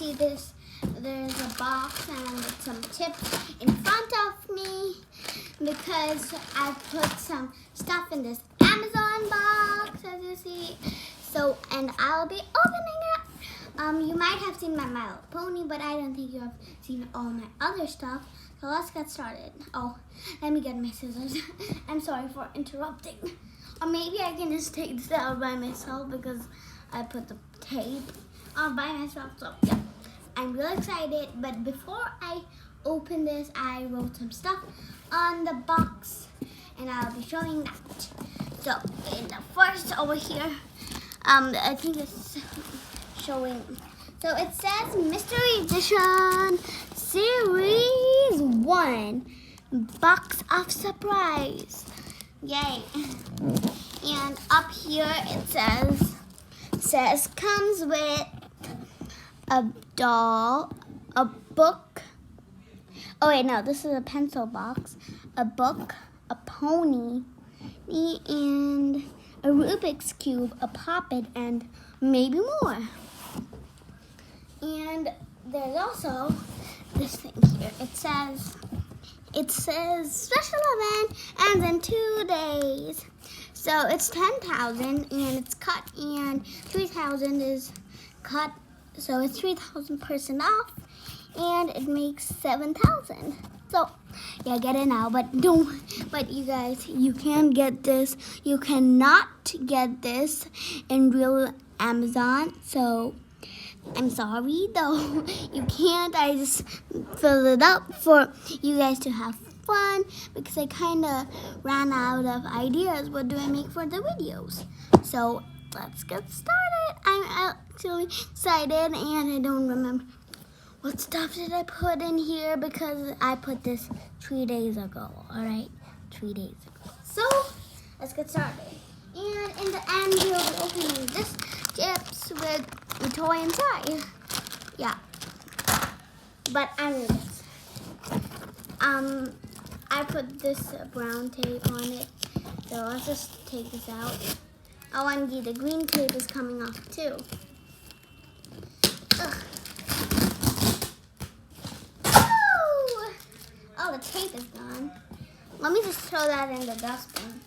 see this, there's a box and some chips in front of me because I put some stuff in this Amazon box, as you see. So, and I'll be opening it. You might have seen my My Little Pony, but I don't think you have seen all my other stuff. So let's get started. Oh, let me get my scissors. I'm sorry for interrupting. Or maybe I can just take this out by myself because I put the tape on by myself. So yeah, I'm really excited. But before I open this, I wrote some stuff on the box, and I'll be showing that. So in the first over here, I think it's showing. So it says Mystery Edition Series 1 Box of Surprise. Yay. And up here it says comes with a doll, a book. Oh wait, no, this is a pencil box, a book, a pony, and a Rubik's Cube, a puppet, and maybe more. And there's also this thing here. It says special event ends in 2 days. So it's 10,000 and it's cut, and 3,000 is cut. So it's 3,000% off, and it makes 7,000. So yeah, get it now. But you guys, you can get this. You cannot get this in real Amazon. So I'm sorry though, you can't. I just filled it up for you guys to have fun because I kind of ran out of ideas. What do I make for the videos? So let's get started. I'm actually excited, and I don't remember what stuff did I put in here because I put this 3 days ago. All right, 3 days ago. So let's get started. And in the end, we'll be opening this chips with a toy inside. Yeah, but I knew this. I put this brown tape on it. So let's just take this out. Oh, and the green tape is coming off too. Ugh. Oh, the tape is gone. Let me just throw that in the dustbin.